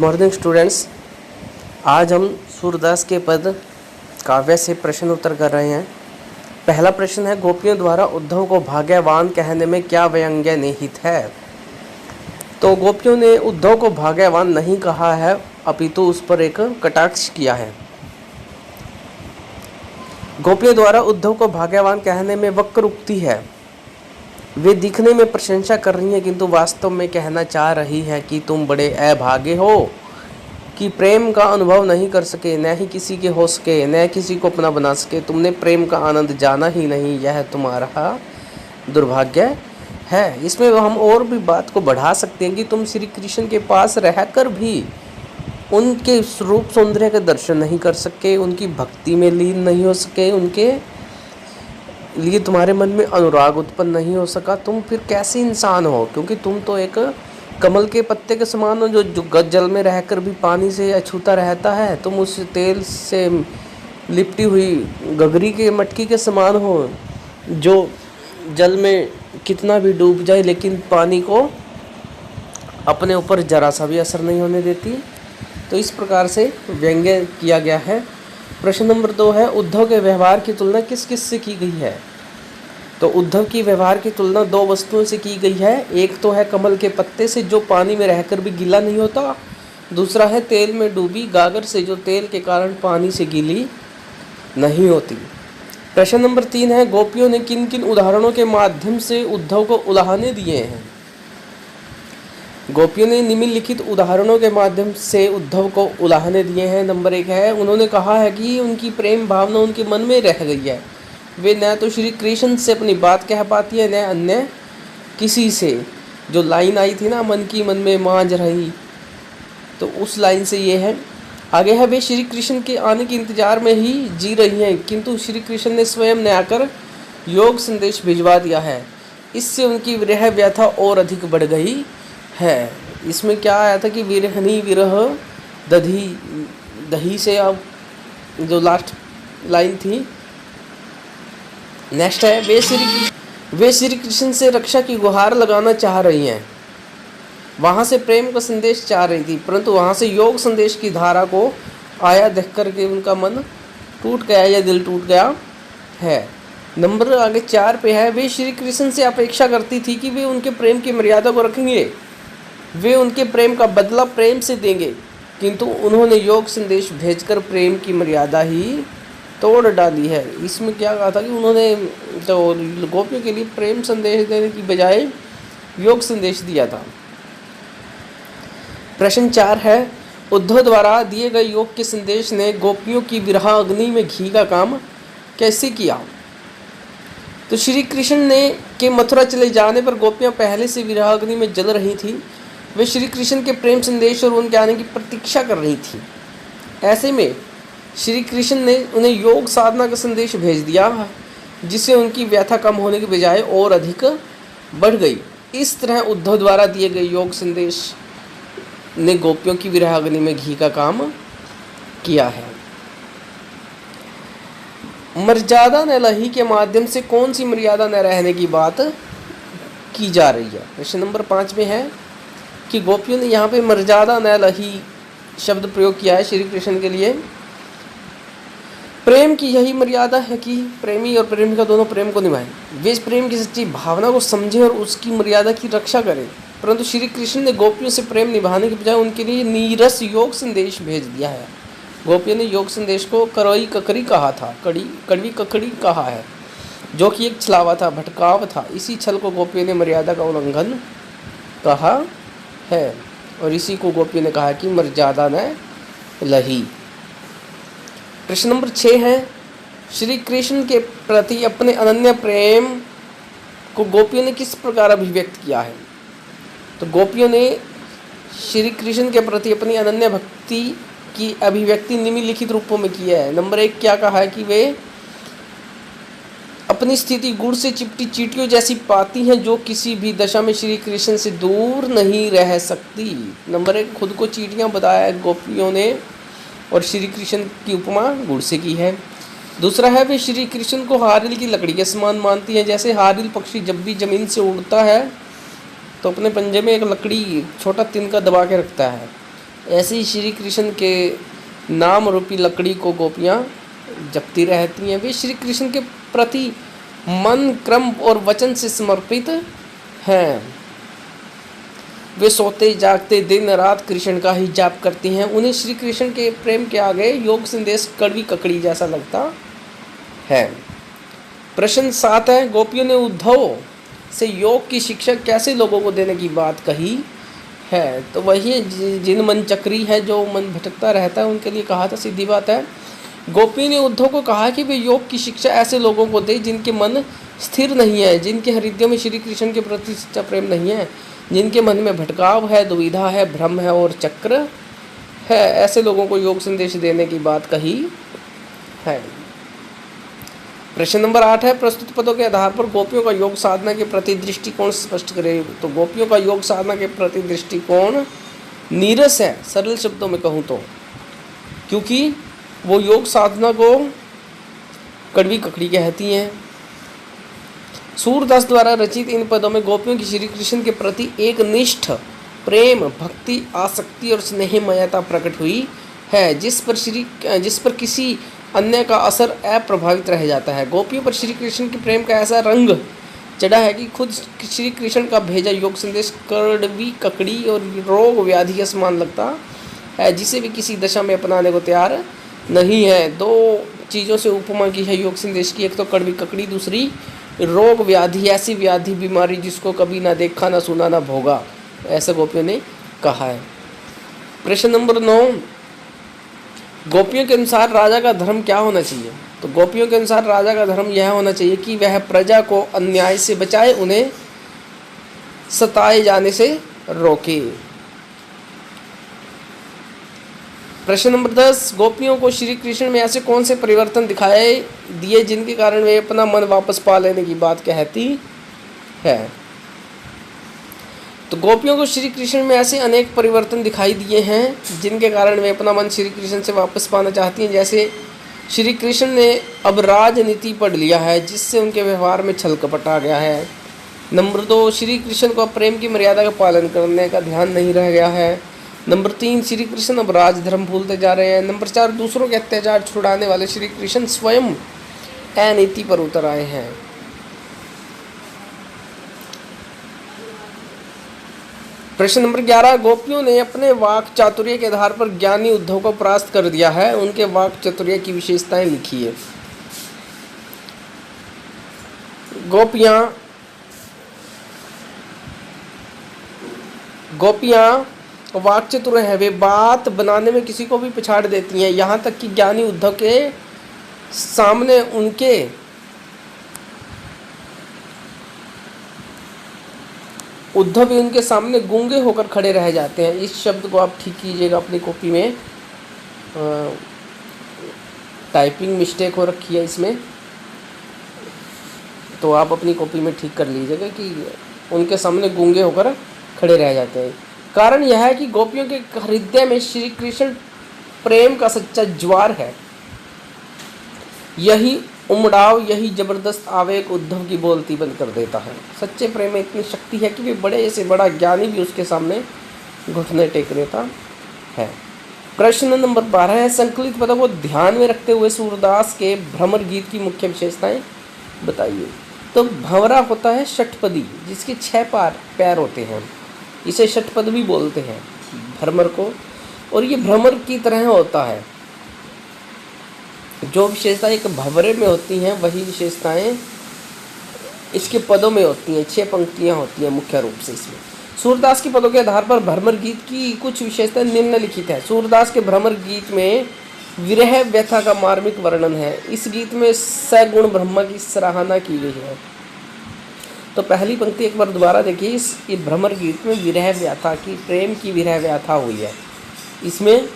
Morning students, आज हम सूरदास के पद काव्य से प्रश्न उत्तर कर रहे हैं। पहला प्रश्न है, गोपियों द्वारा उद्धव को भाग्यवान कहने में क्या व्यंग्य निहित है। तो गोपियों ने उद्धव को भाग्यवान नहीं कहा है, अपितु उस पर एक कटाक्ष किया है। गोपियों द्वारा उद्धव को भाग्यवान कहने में वक्रोक्ति है। वे दिखने में प्रशंसा कर रही हैं, किंतु वास्तव में कहना चाह रही है कि तुम बड़े अभागे हो कि प्रेम का अनुभव नहीं कर सके, न ही किसी के हो सके, न किसी को अपना बना सके। तुमने प्रेम का आनंद जाना ही नहीं, यह तुम्हारा दुर्भाग्य है। इसमें हम और भी बात को बढ़ा सकते हैं कि तुम श्री कृष्ण के पास रहकर भी उनके रूप सौंदर्य के दर्शन नहीं कर सके, उनकी भक्ति में लीन नहीं हो सके, उनके लिए तुम्हारे मन में अनुराग उत्पन्न नहीं हो सका। तुम फिर कैसे इंसान हो, क्योंकि तुम तो एक कमल के पत्ते के समान हो जो जल में रहकर भी पानी से अछूता रहता है। तुम उस तेल से लिपटी हुई गगरी के मटकी के समान हो जो जल में कितना भी डूब जाए लेकिन पानी को अपने ऊपर जरा सा भी असर नहीं होने देती। तो इस प्रकार से व्यंग्य किया गया है। प्रश्न नंबर 2 है, उद्धव के व्यवहार की तुलना किस किस से की गई है। तो उद्धव की व्यवहार की तुलना 2 वस्तुओं से की गई है। एक तो है कमल के पत्ते से जो पानी में रहकर भी गीला नहीं होता, दूसरा है तेल में डूबी गागर से जो तेल के कारण पानी से गीली नहीं होती। प्रश्न नंबर 3 है, गोपियों ने किन किन उदाहरणों के माध्यम से उद्धव को उलाहने दिए हैं। गोपियों ने निम्नलिखित उदाहरणों के माध्यम से उद्धव को उलाहने दिए हैं। नंबर 1 है, उन्होंने कहा है कि उनकी प्रेम भावना उनके मन में रह गई है। वे न तो श्री कृष्ण से अपनी बात कह पाती है, न अन्य किसी से। जो लाइन आई थी ना, मन की मन में मांझ रही, तो उस लाइन से ये है। आगे है, वे श्री कृष्ण के आने के इंतजार में ही जी रही हैं, किंतु श्री कृष्ण ने स्वयं न आकर योग संदेश भिजवा दिया है। इससे उनकी विरह व्यथा और अधिक बढ़ गई है। इसमें क्या आया था कि विरहनी विरह दधी दही से, अब जो लास्ट लाइन थी। नेक्स्ट है, वे श्री कृष्ण से रक्षा की गुहार लगाना चाह रही हैं। वहाँ से प्रेम का संदेश चाह रही थी, परंतु वहाँ से योग संदेश की धारा को आया देख करके उनका मन टूट गया या दिल टूट गया है। नंबर आगे 4 पे है, वे श्री कृष्ण से अपेक्षा करती थी कि वे उनके प्रेम की मर्यादा को रखेंगे, वे उनके प्रेम का बदला प्रेम से देंगे, किंतु उन्होंने योग संदेश भेजकर प्रेम की मर्यादा ही तोड़ डाली है। इसमें क्या कहा था कि उन्होंने तो गोपियों के लिए प्रेम संदेश देने की बजाय योग संदेश दिया था। प्रश्न 4 है, उद्धव द्वारा दिए गए योग के संदेश ने गोपियों की विरह अग्नि में घी का काम कैसे किया। तो श्री कृष्ण ने के मथुरा चले जाने पर गोपियां पहले से विरह अग्नि में जल रही थी। वे श्री कृष्ण के प्रेम संदेश और उनके आने की प्रतीक्षा कर रही थी। ऐसे में श्री कृष्ण ने उन्हें योग साधना का संदेश भेज दिया, जिससे उनकी व्यथा कम होने के बजाय और अधिक बढ़ गई। इस तरह उद्धव द्वारा दिए गए योग संदेश ने गोपियों की विरह अग्नि में घी का काम किया है। मर्यादा न लही के माध्यम से कौन सी मर्यादा न रहने की बात की जा रही है। प्रश्न नंबर 5 में है कि गोपियों ने यहाँ पे मर्यादा न लही शब्द प्रयोग किया है श्री कृष्ण के लिए। प्रेम की यही मर्यादा है कि प्रेमी और प्रेमिका दोनों प्रेम को निभाएं। वे इस प्रेम की सच्ची भावना को समझें और उसकी मर्यादा की रक्षा करें। परंतु श्री कृष्ण ने गोपियों से प्रेम निभाने के बजाय उनके लिए नीरस योग संदेश भेज दिया है। गोपियों ने योग संदेश को कड़वी ककड़ी कहा था, कड़वी ककड़ी कहा है, जो कि एक छलावा था, भटकाव था। इसी छल को गोपियों ने मर्यादा का उल्लंघन कहा है, और इसी को गोपियों ने कहा कि मर्यादा न लही। प्रश्न नंबर 6 है, श्री कृष्ण के प्रति अपने अनन्य प्रेम को गोपियों ने किस प्रकार अभिव्यक्त किया है। तो गोपियों ने श्री कृष्ण के प्रति अपनी अनन्य भक्ति की अभिव्यक्ति निम्नलिखित रूपों में की है। नंबर 1 क्या कहा है कि वे अपनी स्थिति गुड़ से चिपटी चींटियों जैसी पाती हैं, जो किसी भी दशा में श्री कृष्ण से दूर नहीं रह सकती। नंबर 1 खुद को चींटियां बताया है गोपियों ने, और श्री कृष्ण की उपमा गुड़ से की है। दूसरा है, वे श्री कृष्ण को हारिल की लकड़ी के समान मानती हैं। जैसे हारिल पक्षी जब भी जमीन से उड़ता है तो अपने पंजे में एक लकड़ी छोटा तिनका दबा के रखता है, ऐसे ही श्री कृष्ण के नाम रूपी लकड़ी को गोपियाँ जपती रहती हैं। वे श्री कृष्ण के प्रति मन, क्रम और वचन से समर्पित हैं। वे सोते जागते दिन रात कृष्ण का ही जाप करती हैं। उन्हें श्री कृष्ण के प्रेम के आगे योग संदेश कड़वी ककड़ी जैसा लगता है। प्रश्न 7 है, गोपियों ने उद्धव से योग की शिक्षा कैसे लोगों को देने की बात कही है। तो वही जिन मन चक्री है, जो मन भटकता रहता है, उनके लिए कहा था। सीधी बात है, गोपी ने उद्धव को कहा कि वे योग की शिक्षा ऐसे लोगों को दे जिनके मन स्थिर नहीं है, जिनके हृदय में श्री कृष्ण के प्रति सच्चा प्रेम नहीं है, जिनके मन में भटकाव है, दुविधा है, भ्रम है और चक्र है। ऐसे लोगों को योग संदेश देने की बात कही है। प्रश्न नंबर 8 है, प्रस्तुत पदों के आधार पर गोपियों का योग साधना के प्रति दृष्टिकोण स्पष्ट करें। तो गोपियों का योग साधना के प्रति दृष्टिकोण नीरस है, सरल शब्दों में कहूँ तो, क्योंकि वो योग साधना को कड़वी ककड़ी कहती हैं। सूरदास द्वारा रचित इन पदों में गोपियों की श्री कृष्ण के प्रति एक निष्ठ प्रेम, भक्ति, आसक्ति और स्नेहमयता प्रकट हुई है, जिस पर किसी अन्य का असर अप्रभावित रह जाता है। गोपियों पर श्री कृष्ण के प्रेम का ऐसा रंग चढ़ा है कि खुद श्री कृष्ण का भेजा योग संदेश कड़वी ककड़ी और रोग व्याधि के समान लगता है, जिसे भी किसी दशा में अपनाने को तैयार नहीं है। 2 चीज़ों से उपमा की है योग संदेश की, एक तो कड़वी ककड़ी, दूसरी रोग व्याधि, ऐसी व्याधि बीमारी जिसको कभी ना देखा, ना सुना, ना भोगा, ऐसा गोपियों ने कहा है। प्रश्न नंबर 9, गोपियों के अनुसार राजा का धर्म क्या होना चाहिए। तो गोपियों के अनुसार राजा का धर्म यह होना चाहिए कि वह प्रजा को अन्याय से बचाए, उन्हें सताए जाने से रोके। प्रश्न नंबर 10, गोपियों को श्री कृष्ण में ऐसे कौन से परिवर्तन दिखाए दिए जिनके कारण वे अपना मन वापस पा लेने की बात कहती है। तो गोपियों को श्री कृष्ण में ऐसे अनेक परिवर्तन दिखाई दिए हैं जिनके कारण वे अपना मन श्री कृष्ण से वापस पाना चाहती हैं। जैसे श्री कृष्ण ने अब राजनीति पढ़ लिया है, जिससे उनके व्यवहार में छल कपट आ गया है। नंबर 2, श्री कृष्ण को प्रेम की मर्यादा का पालन करने का ध्यान नहीं रह गया है। नंबर 3, श्री कृष्ण अब राजधर्म भूलते जा रहे हैं। नंबर 4, दूसरों के अत्याचार छुड़ाने वाले श्री कृष्ण स्वयं अनीति पर उतर आए हैं। प्रश्न नंबर 11, गोपियों ने अपने वाक चातुर्य के आधार पर ज्ञानी उद्धव को परास्त कर दिया है। उनके वाक चातुर्य की विशेषताएं लिखिए। गोपियां वाक चतुर है, वे बात बनाने में किसी को भी पिछाड़ देती हैं। यहाँ तक कि ज्ञानी उद्धव के सामने उनके सामने गूंगे होकर खड़े रह जाते हैं। इस शब्द को आप ठीक कीजिएगा अपनी कॉपी में, टाइपिंग मिस्टेक हो रखी है इसमें, तो आप अपनी कॉपी में ठीक कर लीजिएगा कि उनके सामने गूंगे होकर खड़े रह जाते हैं। कारण यह है कि गोपियों के हृदय में श्री कृष्ण प्रेम का सच्चा ज्वार है। यही उमड़ाव, यही जबरदस्त आवेग उद्धव की बोलती बंद कर देता है। सच्चे प्रेम में इतनी शक्ति है कि वे बड़े से बड़ा ज्ञानी भी उसके सामने घुटने टेक देता है। प्रश्न नंबर 12 है, संकलित पदों को ध्यान में रखते हुए सूरदास के भ्रमर गीत की मुख्य विशेषताएं बताइए। तो भंवरा होता है षटपदी, जिसके 6 पैर होते हैं, इसे षटपद भी बोलते हैं भ्रमर को, और ये भ्रमर की तरह होता है। जो विशेषताएं एक भंवरे में होती हैं वही विशेषताएं इसके पदों में होती हैं। 6 पंक्तियां होती हैं मुख्य रूप से इसमें। सूरदास के पदों के आधार पर भ्रमर गीत की कुछ विशेषताएं निम्नलिखित है। सूरदास के भ्रमर गीत में विरह व्यथा का मार्मिक वर्णन है। इस गीत में सगुण ब्रह्मा की सराहना की गई है। तो पहली पंक्ति एक बार दोबारा देखिए। इस भ्रमर गीत में विरह व्यथा की, प्रेम की विरह व्यथा हुई है। इसमें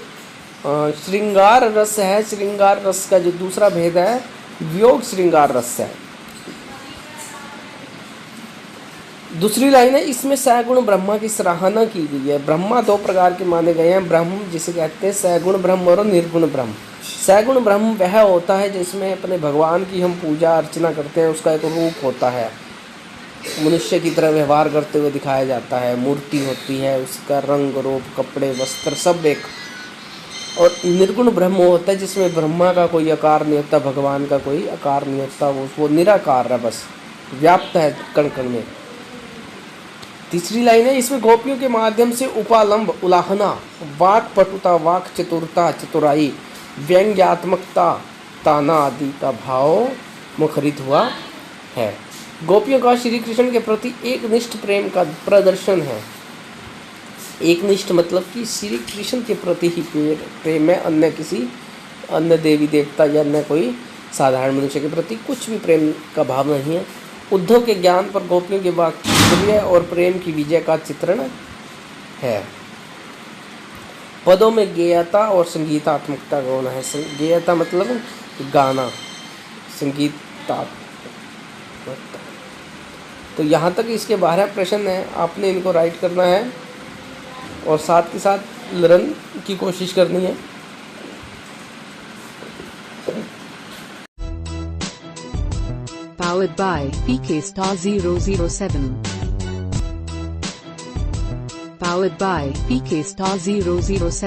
श्रृंगार रस है। श्रृंगार रस का जो दूसरा भेद है वियोग श्रृंगार रस है। दूसरी लाइन है, इसमें सगुण ब्रह्मा की सराहना की गई है। ब्रह्मा 2 प्रकार के माने गए हैं। ब्रह्म जिसे कहते हैं सगुण ब्रह्म और निर्गुण ब्रह्म। सगुण ब्रह्म वह होता है जिसमें अपने भगवान की हम पूजा अर्चना करते हैं, उसका एक रूप होता है। मनुष्य की तरह व्यवहार करते हुए दिखाया जाता है। मूर्ति होती है, उसका रंग रूप, कपड़े, वस्त्र सब एक। और निर्गुण ब्रह्म होता है जिसमें ब्रह्मा का कोई आकार नहीं होता, भगवान का कोई आकार नहीं होता, वो निराकार है, बस व्याप्त है कण कण में। तीसरी लाइन है, इसमें गोपियों के माध्यम से उपालंब, उलाहना, वाक पटुता, वाक चतुरता, चतुराई, व्यंग्यात्मकता, ताना आदि का भाव मुखरित हुआ है। गोपियों का श्री कृष्ण के प्रति एक निष्ठ प्रेम का प्रदर्शन है। एक निष्ठ मतलब कि श्री कृष्ण के प्रति ही प्रेम है, अन्य किसी अन्य देवी देवता या अन्य कोई साधारण मनुष्य के प्रति कुछ भी प्रेम का भाव नहीं है। उद्धव के ज्ञान पर गोपियों के वात्सल्य और प्रेम की विजय का चित्रण है। पदों में गेयता और संगीतात्मकता का होना है। गेयता मतलब गाना, संगीतात्मकता। तो यहाँ तक इसके 12 प्रश्न हैं, आपने इनको राइट करना है और साथ के साथ लर्न की कोशिश करनी है। Powered by PK Star 007. Powered by PK Star 007.